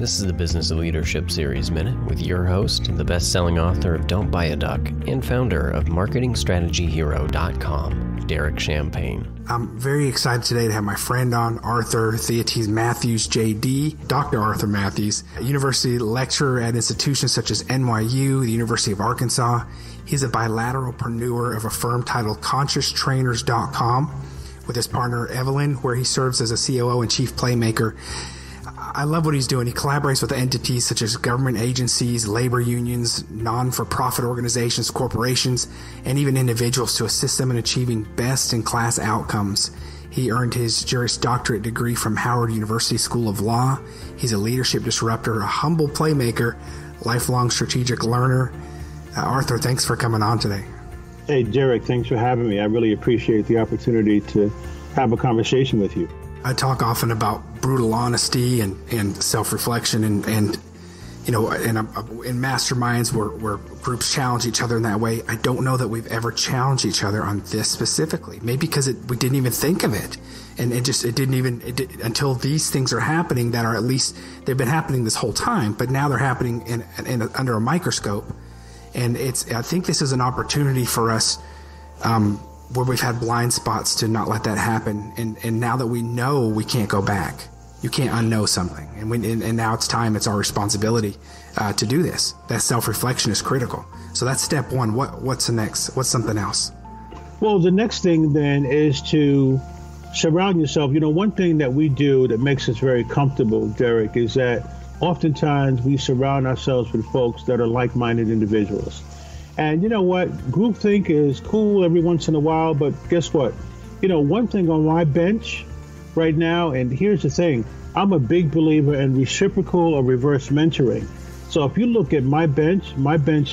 This is the Business of Leadership Series Minute with your host, the best-selling author of Don't Buy a Duck and founder of MarketingStrategyHero.com, Derek Champagne. I'm very excited today to have my friend on, Theotis Matthews J.D., Dr. Arthur Matthews, a university lecturer at institutions such as NYU, the University of Arkansas. He's a bilateral-preneur of a firm titled ConsciousTrainers.com with his partner Evelyne, where he serves as a COO and Chief Playmaker. I love what he's doing. He collaborates with entities such as government agencies, labor unions, non-for-profit organizations, corporations, and even individuals to assist them in achieving best-in-class outcomes. He earned his Juris Doctorate degree from Howard University School of Law. He's a leadership disruptor, a humble playmaker, lifelong strategic learner. Arthur, thanks for coming on today. Hey, Derek, thanks for having me. I really appreciate the opportunity to have a conversation with you. I talk often about brutal honesty and self-reflection and in masterminds where groups challenge each other in that way. I don't know that we've ever challenged each other on this specifically. Maybe because we didn't even think of it. And it didn't until these things are happening that are at least, they've been happening this whole time, but now they're happening under a microscope. And I think this is an opportunity for us, where we've had blind spots to not let that happen. And now that we know we can't go back, you can't unknow something. And now it's time, it's our responsibility to do this. That self-reflection is critical. So that's step one. What's the next? What's something else? Well, the next thing then is to surround yourself. One thing that we do that makes us very comfortable, Derek, is that oftentimes we surround ourselves with folks that are like-minded individuals. And you know what? Groupthink is cool every once in a while, but guess what? One thing on my bench right now, and here's the thing, I'm a big believer in reciprocal or reverse mentoring. So if you look at my bench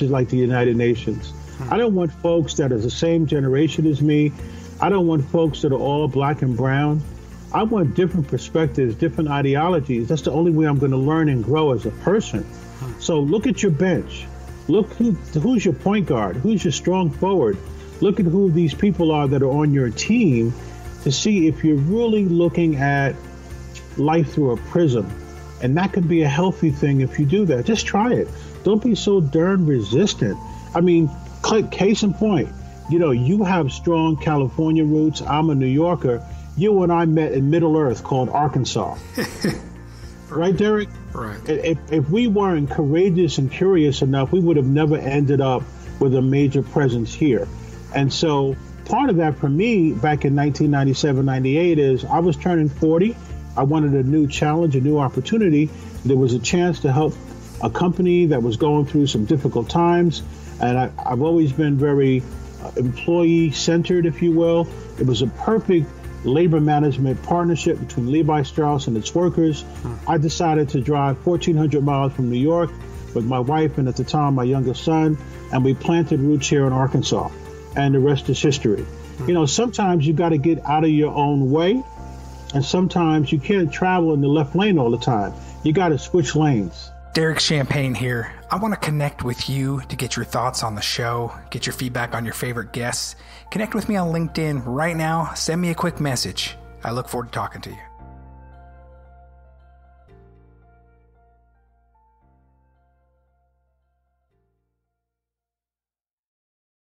is like the United Nations. I don't want folks that are the same generation as me. I don't want folks that are all black and brown. I want different perspectives, different ideologies. That's the only way I'm going to learn and grow as a person. So look at your bench. Look who's your point guard, who's your strong forward. Look at who these people are that are on your team to see if you're really looking at life through a prism. And that could be a healthy thing if you do that. Just try it. Don't be so darn resistant. I mean, case in point, you have strong California roots. I'm a New Yorker. You and I met in Middle Earth called Arkansas. Right, Derek? Right. If we weren't courageous and curious enough, we would have never ended up with a major presence here. And so part of that for me back in 1997, 98 is I was turning 40. I wanted a new challenge, a new opportunity. There was a chance to help a company that was going through some difficult times. And I've always been very employee-centered, if you will. It was a perfect labor management partnership between Levi Strauss and its workers. I decided to drive 1,400 miles from New York with my wife and at the time my youngest son, and we planted roots here in Arkansas, and the rest is history. Sometimes you got to get out of your own way, and sometimes you can't travel in the left lane all the time. You got to switch lanes. Derek Champagne here. I want to connect with you to get your thoughts on the show, get your feedback on your favorite guests. Connect with me on LinkedIn right now. Send me a quick message. I look forward to talking to you.